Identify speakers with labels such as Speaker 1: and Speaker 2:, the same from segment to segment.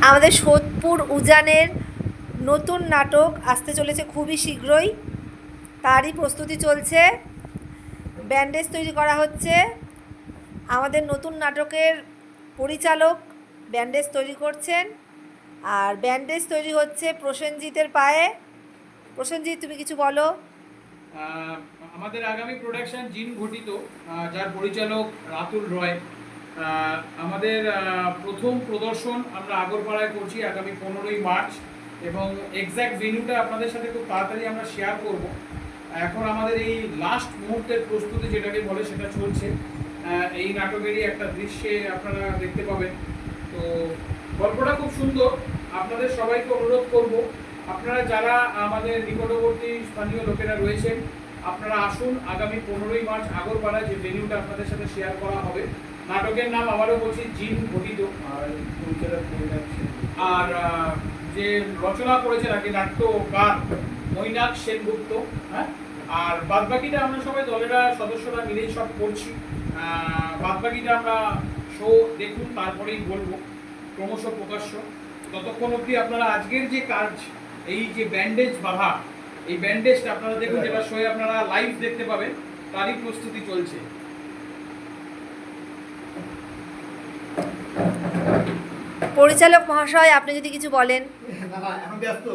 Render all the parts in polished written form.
Speaker 1: আমাদের সোদপুর উজানের নতুন নাটক আসতে চলেছে খুবই শীঘ্রই, তারই প্রস্তুতি চলছে। ব্যান্ডেজ তৈরি করা হচ্ছে। আমাদের নতুন নাটকের পরিচালক ব্যান্ডেজ তৈরি করছেন, আর ব্যান্ডেজ তৈরি হচ্ছে প্রসেনজিতের পায়ে। প্রসেনজিৎ, তুমি কিছু বলো।
Speaker 2: আমাদের আগামী প্রোডাকশন জিন ঘটিত, যার পরিচালক রাতুল রয়। আমাদের প্রথম প্রদর্শন আমরা আগরপাড়ায় করছি আগামী 15ই মার্চ, এবং এক্স্যাক্ট ভেন্যুটা আপনাদের সাথে খুব তাড়াতাড়ি আমরা শেয়ার করব। এখন আমাদের এই লাস্ট মুহূর্তের প্রস্তুতি যেটাকে বলে সেটা চলছে। এই নাটকেরই একটা দৃশ্যে আপনারা দেখতে পাবেন। তো গল্পটা খুব সুন্দর। আপনাদের সবাইকে অনুরোধ করব, আপনারা যারা আমাদের নিকটবর্তী স্থানীয় লোকেরা রয়েছেন, আপনারা আসুন। আগামী 15ই মার্চ আগরপাড়ায় যে ভেন্যুটা আপনাদের সাথে শেয়ার করা হবে। নাটকের নাম আবারও বলছি জিন ঘটিত। আর যে রচনা করেছেন আর কি নাট্যকার মৈনাক সেনগুপ্ত। হ্যাঁ, আর বাদবাকিটা আমরা সবাই দলেরা সদস্যরা মিলেই সব করছি। বাদবাকিটা আমরা শো দেখুন, তারপরেই বলবো, ক্রমশ প্রকাশ্য। ততক্ষণ অবধি আপনারা আজকের যে কাজ, এই যে ব্যান্ডেজ বাঁধা, এই ব্যান্ডেজটা আপনারা দেখুন, যেটা শোয়ে আপনারা লাইভ দেখতে পাবেন, তারই প্রস্তুতি চলছে।
Speaker 1: পরিচালক মহাশয়, আপনি যদি কিছু বলেন।
Speaker 3: এখন ব্যস্ত।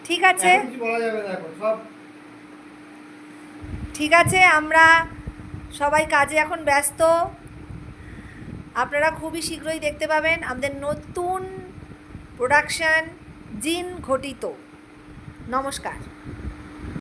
Speaker 1: ঠিক আছে,
Speaker 3: কিছু বলা যাবে না এখন, সব
Speaker 1: ঠিক আছে, আমরা সবাই কাজে এখন ব্যস্ত। আপনারা খুবই শীঘ্রই দেখতে পাবেন আমাদের নতুন প্রোডাকশন জিন ঘটিত। নমস্কার।